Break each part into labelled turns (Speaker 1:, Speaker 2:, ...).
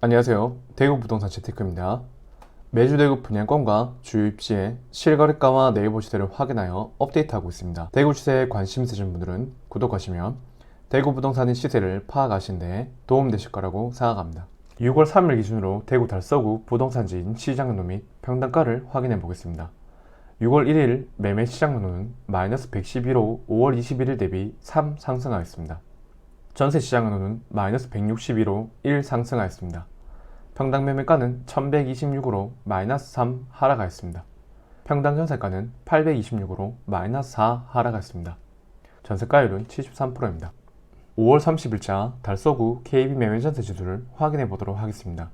Speaker 1: 안녕하세요. 대구 부동산 재테크입니다. 매주 대구 분양권과 주요 입지의 실거래가와 네이버 시세를 확인하여 업데이트하고 있습니다. 대구 시세에 관심 있으신 분들은 구독하시면 대구 부동산의 시세를 파악하시는 데 도움되실 거라고 생각합니다. 6월 3일 기준으로 대구 달서구 부동산지인 시장연도 및 평당가를 확인해 보겠습니다. 6월 1일 매매 시장연도는 마이너스 111호 5월 21일 대비 3 상승하였습니다. 전세 시장연도는 마이너스 161호 1 상승하였습니다. 평당 매매가는 1126으로 마이너스 3 하락하였습니다. 평당 전세가는 826으로 마이너스 4 하락하였습니다. 전세가율은 73%입니다. 5월 30일자 달서구 KB 매매전세 지수를 확인해 보도록 하겠습니다.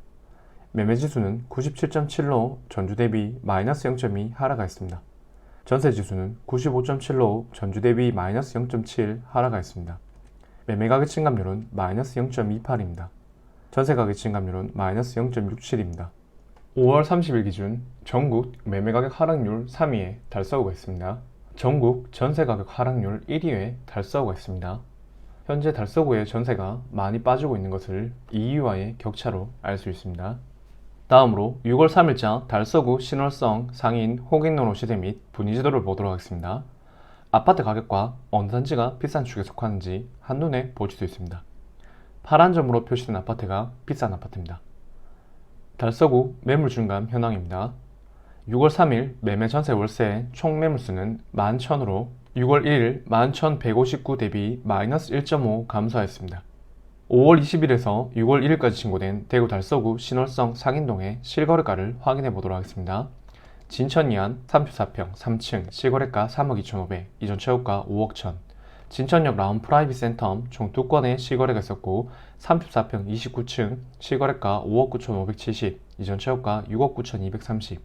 Speaker 1: 매매지수는 97.7로 전주 대비 마이너스 0.2 하락하였습니다. 전세지수는 95.7로 전주 대비 마이너스 0.7 하락하였습니다. 매매가격 증감률은 마이너스 0.28입니다. 전세가격 증감률은 마이너스 0.67입니다. 5월 30일 기준 전국 매매가격 하락률 3위에 달서구가 있습니다. 전국 전세가격 하락률 1위에 달서구가 있습니다. 현재 달서구의 전세가 많이 빠지고 있는 것을 2위와의 격차로 알 수 있습니다. 다음으로 6월 3일자 달서구 신월성 상인 호갱노로 시세 및 분위지도를 보도록 하겠습니다. 아파트 가격과 어느 단지가 비싼 축에 속하는지 한눈에 볼 수 있습니다. 파란 점으로 표시된 아파트가 비싼 아파트입니다. 달서구 매물 증감 현황입니다. 6월 3일 매매 전세 월세 총 매물수는 11,000으로 6월 1일 11,159 대비 마이너스 1.5 감소하였습니다. 5월 20일에서 6월 1일까지 신고된 대구 달서구 신월성 상인동의 실거래가를 확인해 보도록 하겠습니다. 진천 이안 34평 3층 실거래가 3억 2,500, 이전 최고가 5억 1천. 진천역 라운 프라이빗 센텀 총 2건의 실거래가 있었고 34평 29층 실거래가 5억 9,570, 이전 최고가 6억 9,230.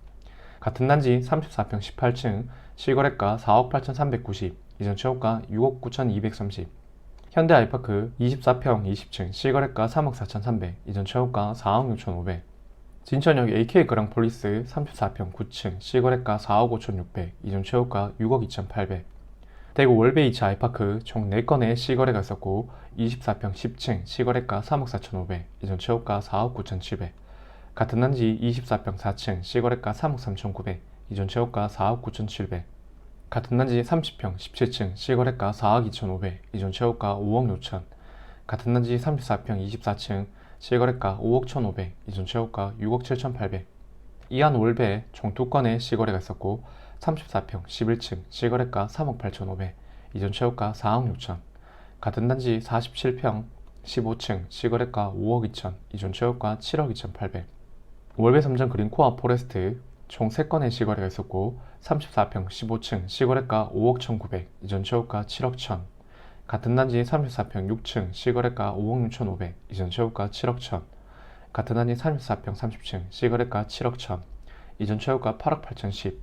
Speaker 1: 같은 단지 34평 18층 실거래가 4억 8,390, 이전 최고가 6억 9,230. 현대 아이파크 24평 20층 실거래가 3억 4,300, 이전 최고가 4억 6,500. 진천역 AK 그랑폴리스 34평 9층 실거래가 4억 5,600, 이전 최고가 6억 2,800. 대구 월베 2차 아이파크 총 4건의 실거래가 있었고 24평 10층 실거래가 3억 4,500, 이전 최고가 4억 9,700. 같은 단지 24평 4층 실거래가 3억 3,900, 이전 최고가 4억 9,700. 같은 단지 30평 17층 실거래가 4억 2,500, 이전 최고가 5억 6천. 같은 단지 34평 24층 실거래가 5억 1,500, 이전 최고가 6억 7,800. 이안 월베 총 2건의 실거래가 있었고 34평 11층 실거래가 3억 8,500, 이전 최고가 4억 6천. 같은 단지 47평 15층 실거래가 5억 2천, 이전 최고가 7억 2,800. 월베 3전 그린코아 포레스트 총 3건의 실거래가 있었고 34평 15층 실거래가 5억 1,900, 이전 최고가 7억 1천. 같은 단지 34평 6층 실거래가 5억 6,500, 이전 최고가 7억 1천. 같은 단지 34평 30층 실거래가 7억 1천, 이전 최고가 8억 8,010.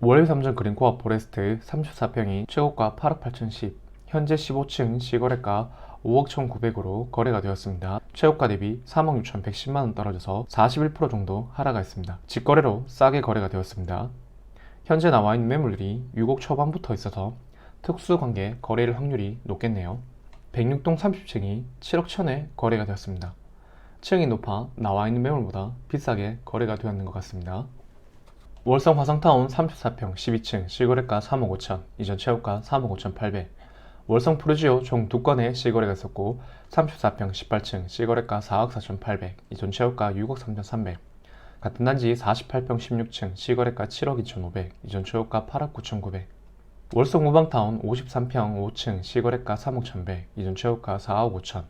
Speaker 1: 월요일 3전 그린코아 포레스트 34평이 최고가 8억 8,010, 현재 15층 실거래가 5억 1,900으로 거래가 되었습니다. 최고가 대비 3억 6,110만원 떨어져서 41% 정도 하락하였습니다. 직거래로 싸게 거래가 되었습니다. 현재 나와있는 매물들이 6억 초반부터 있어서 특수관계 거래일 확률이 높겠네요. 106동 30층이 7억 천에 거래가 되었습니다. 층이 높아 나와있는 매물보다 비싸게 거래가 되었는 것 같습니다. 월성 화성타운 34평 12층 실거래가 3억 5천, 이전 최고가 3억 5,800. 월성 프루지오 총 2건의 실거래가 있었고 34평 18층 실거래가 4억 4,800, 이전 최고가 6억 3,300. 같은 단지 48평 16층 실거래가 7억 2,500, 이전 최고가 8억 9,900. 월성 우방타운 53평 5층 실거래가 3억 1,100, 이전 최고가 4억 5천.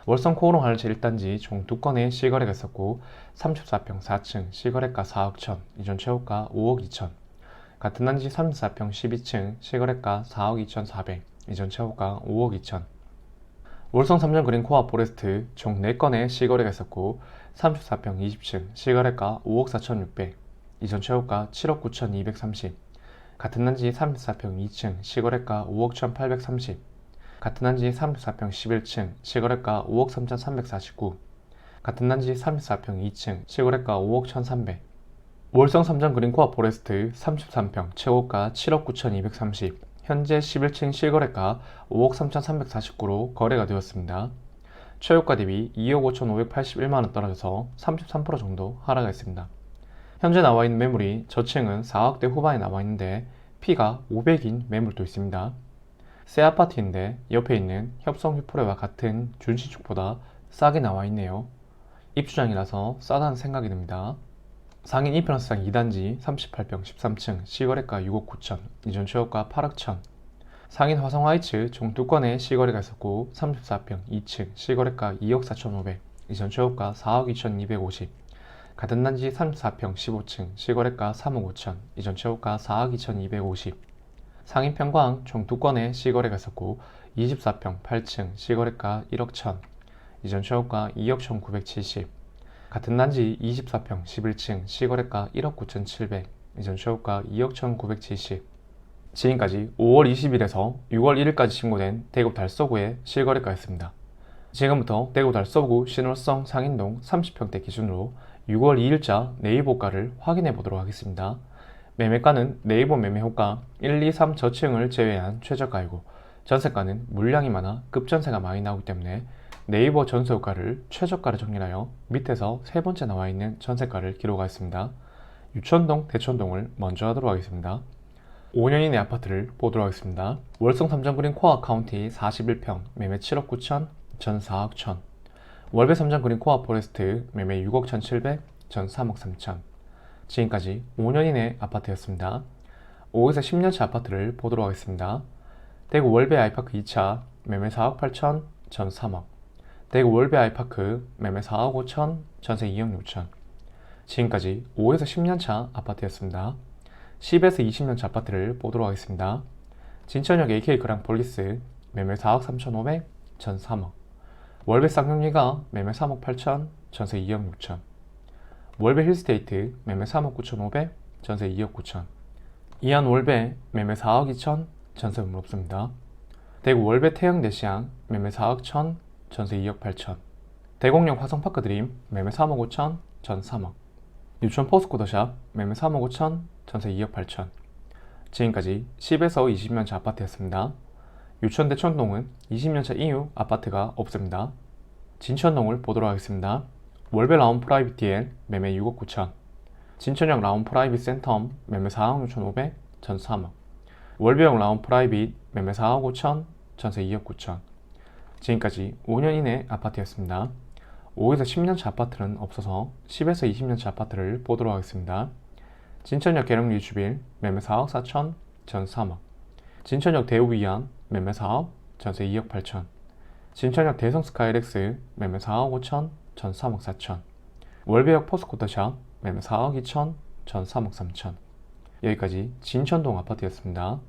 Speaker 1: 월성 코오롱 제1단지 총 2건의 실거래가 있었고 34평 4층 실거래가 4억 1천, 이전 최고가 5억 2천. 같은 단지 34평 12층 실거래가 4억 2,400, 이전 최고가 5억 2천. 월성 3전 그린코아 포레스트 총 4건의 실거래가 있었고 34평 20층 실거래가 5억 4,600, 이전 최고가 7억 9,230. 같은 단지 34평 2층 실거래가 5억 1,830. 같은 단지 34평 11층 실거래가 5억 3,349. 같은 단지 34평 2층 실거래가 5억 1,300. 월성 3전 그린코아 포레스트 33평 최고가 7억 9,230, 현재 11층 실거래가 5억 3,349로 거래가 되었습니다. 최고가 대비 2억 5,581만원 떨어져서 33% 정도 하락했습니다. 현재 나와있는 매물이 저층은 4억대 후반에 나와있는데 P가 500인 매물도 있습니다. 새 아파트인데 옆에 있는 협성 휘프레와 같은 준신축보다 싸게 나와있네요. 입주장이라서 싸다는 생각이 듭니다. 상인 2플러스상 2단지 38평 13층 시거래가 6억 9천, 이전 최고가 8억 천. 상인 화성하이츠 총 2건의 시거래가 있었고 34평 2층 시거래가 2억 4,500, 이전 최고가 4억 2,250. 같은 단지 34평 15층 시거래가 3억 5천, 이전 최고가 4억 2,250. 상인 평광 총 2건의 시거래가 있었고 24평 8층 시거래가 1억 천, 이전 최고가 2억 1,970. 같은 단지 24평 11층 시거래가 1억 9,700, 이전 최고가 2억 1,970. 지금까지 5월 20일에서 6월 1일까지 신고된 대구 달서구의 실거래가였습니다. 지금부터 대구 달서구 신월성 상인동 30평대 기준으로 6월 2일자 네이버가를 확인해 보도록 하겠습니다. 매매가는 네이버 매매호가 1, 2, 3 저층을 제외한 최저가이고 전세가는 물량이 많아 급전세가 많이 나오기 때문에 네이버 전세호가를 최저가로 정리하여 밑에서 세 번째 나와 있는 전세가를 기록하였습니다. 유천동, 대천동을 먼저 하도록 하겠습니다. 5년 이내 아파트를 보도록 하겠습니다. 월성 삼성그린 코아 카운티 41평 매매 7억 9천, 전 4억 천. 월배 삼성그린 코아 포레스트 매매 6억 1,700, 전 3억 3천. 지금까지 5년 이내 아파트였습니다. 5에서 10년차 아파트를 보도록 하겠습니다. 대구 월배 아이파크 2차 매매 4억 8천, 전 3억. 대구 월배 아이파크 매매 4억 5천, 전세 2억 6천. 지금까지 5에서 10년차 아파트였습니다. 10에서 20년차 아파트를 보도록 하겠습니다. 진천역 AK 그랑폴리스 매매 4억 3,500, 전 3억. 월배 쌍용리가 매매 3억 8천, 전세 2억 6천. 월배 힐스테이트 매매 3억 9,500, 전세 2억 9천. 이안 월배 매매 4억 2천, 전세 없습니다. 대구 월배 태영대시양 매매 4억 1천, 전세 2억 8천. 대공령 화성파크 드림 매매 3억 5천, 전 3억. 유천 포스코더샵 매매 3억 5천, 전세 2억 8천. 지금까지 10에서 20년차 아파트였습니다. 유천 대천동은 20년차 이후 아파트가 없습니다. 진천동을 보도록 하겠습니다. 월배 라운 프라이빗 DL 매매 6억 9천. 진천역 라운 프라이빗 센텀 매매 4억 6,500, 전 3억. 월배역 라운 프라이빗 매매 4억 5천, 전세 2억 9천. 지금까지 5년 이내 아파트였습니다. 5에서 10년차 아파트는 없어서 10에서 20년차 아파트를 보도록 하겠습니다. 진천역 계룡 리주빌 매매 4억 4천, 전 3억. 진천역 대우이안 매매 4억, 전세 2억 8천. 진천역 대성 스카이렉스 매매 4억 5천, 전 3억 4천. 월배역 포스코터샵 매매 4억 2천, 전 3억 3천. 여기까지 진천동 아파트였습니다.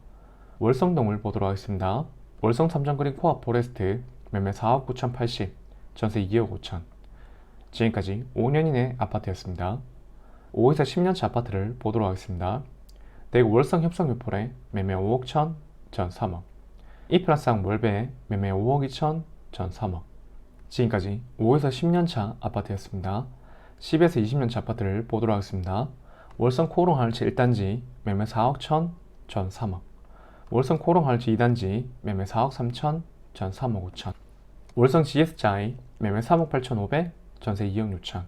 Speaker 1: 월성동을 보도록 하겠습니다. 월성 삼성그린 코아 포레스트 매매 4억 9,080, 전세 2억 5천. 지금까지 5년 이내 아파트였습니다. 5에서 10년차 아파트를 보도록 하겠습니다. 대구 월성 협성유포레 매매 5억 천, 전 3억. 이플러스항 월배 매매 5억 2천, 전 3억. 지금까지 5에서 10년차 아파트였습니다. 10에서 20년차 아파트를 보도록 하겠습니다. 월성 코롱 하늘치 1단지 매매 4억 천, 전 3억. 월성 코롱 하늘치 2단지 매매 4억 3천, 전 3억 5천. 월성 GS자이 매매 3억 8,500, 전세 2억 6천.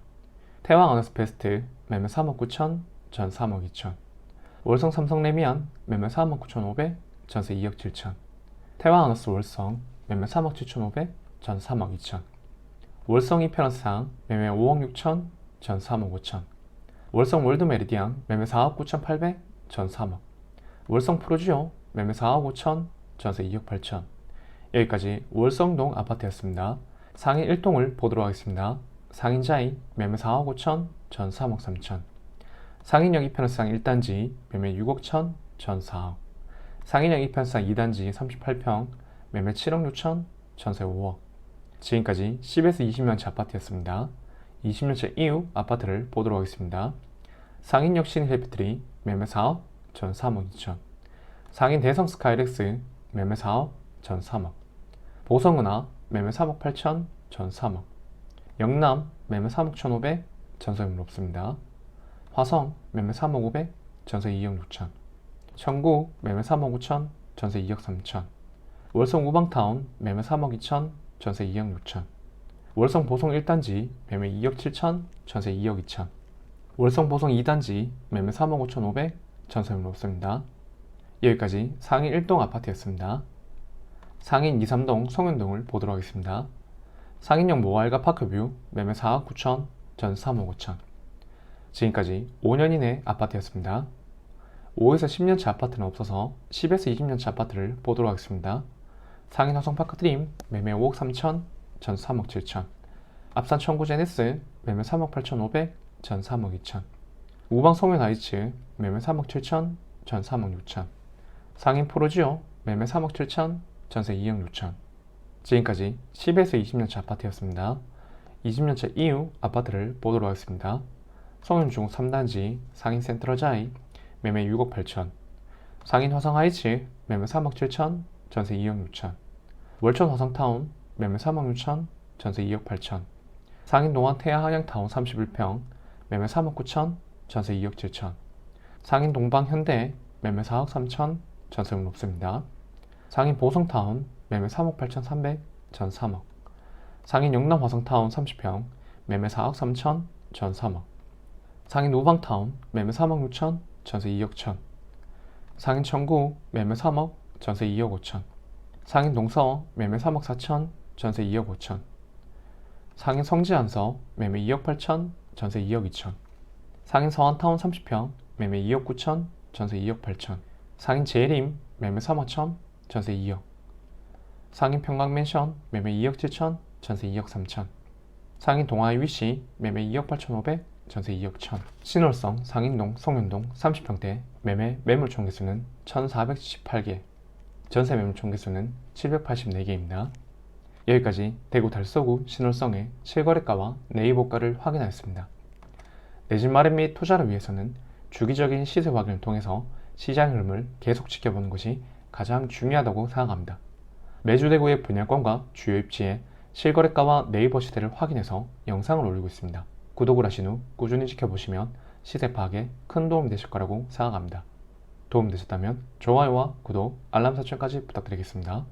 Speaker 1: 태왕 어너스페스트 매매 3억 9천, 전 3억 2천. 월성 삼성 레미안 매매 3억 9,500, 전세 2억 7천. 태왕 어너스 월성 매매 3억 7,500, 전 3억 2천. 월성 이페런스상 매매 5억 6천, 전 3억 5천. 월성 월드 메리디안 매매 4억 9,800, 전 3억. 월성 프로지오 매매 4억 5천, 전세 2억 8천. 여기까지 월성동 아파트였습니다. 상인 1동을 보도록 하겠습니다. 상인자이 매매 4억 5천, 전 3억 3천. 상인역 이편상 1단지 매매 6억 천, 전 4억. 상인역 이편상 2단지 38평 매매 7억 6천, 전세 5억. 지금까지 10에서 20년차 아파트였습니다. 20년차 이후 아파트를 보도록 하겠습니다. 상인역 신힐피트리 매매 4억, 전 3억 2천. 상인 대성 스카이렉스 매매 4억, 전 3억. 보성은하 매매 3억 8천, 전 3억. 영남 매매 3억 1,500, 전세 없습니다. 화성 매매 3억 500, 전세 2억 6천. 청구 매매 3억 5천, 전세 2억 3천. 월성 우방타운 매매 3억 2천, 전세 2억 6천. 월성 보성 1단지 매매 2억 7천, 전세 2억 2천. 월성 보성 2단지 매매 3억 5천5백, 전세율 높습니다. 여기까지 상인 1동 아파트였습니다. 상인 2, 3동 송현동을 보도록 하겠습니다. 상인용 모아일가 파크뷰 매매 4억 9천, 전세 3억 5천. 지금까지 5년 이내 아파트였습니다. 5에서 10년차 아파트는 없어서 10에서 20년차 아파트를 보도록 하겠습니다. 상인 화성파크 드림 매매 5억 3천, 전세 3억 7천. 앞산 청구 제네스 매매 3억 8천5백, 전세 3억 2천. 우방 송현 하이츠 매매 3억 7천, 전세 3억 6천. 상인 프로지오 매매 3억 7천, 전세 2억 6천. 지금까지 10에서 20년차 아파트였습니다. 20년차 이후 아파트를 보도록 하겠습니다. 송현중 3단지 상인 센트럴자이 매매 6억 8천. 상인 화성 하이츠 매매 3억 7천, 전세 2억 6천. 월천 화성타운 매매 3억 6천, 전세 2억 8천. 상인 동안 태아 한양타운 31평 매매 3억 9천, 전세 2억 7천. 상인 동방 현대 매매 4억 3천, 전세율 높습니다. 상인 보성타운 매매 3억 8천 3백, 전 3억. 상인 영남 화성타운 30평 매매 4억 3천, 전 3억. 상인 우방타운 매매 3억 6천, 전세 2억 천. 상인 청구 매매 3억, 전세 2억 5천. 상인 동서 매매 3억 4천, 전세 2억 5천. 상인 성지안서 매매 2억 8천, 전세 2억 2천. 상인 서안타운 30평 매매 2억 9천, 전세 2억 8천. 상인 제림 매매 3억 천, 전세 2억. 상인 평강맨션 매매 2억 7천, 전세 2억 3천. 상인 동아이 위시 매매 2억 8천5백, 전세 2억 천. 신월성 상인동 송현동 30평대 매매 매물 총개수는 1478개, 전세 매물 총개수는 784개입니다. 여기까지 대구 달서구 신월성의 실거래가와 내입고가를 확인하였습니다. 내 집 마련 및 투자를 위해서는 주기적인 시세 확인을 통해서 시장 흐름을 계속 지켜보는 것이 가장 중요하다고 생각합니다. 매주 대구의 분양권과 주요 입지의 실거래가와 네이버 시세를 확인해서 영상을 올리고 있습니다. 구독을 하신 후 꾸준히 지켜보시면 시세 파악에 큰 도움이 되실 거라고 생각합니다. 도움되셨다면 좋아요와 구독, 알람 설정까지 부탁드리겠습니다.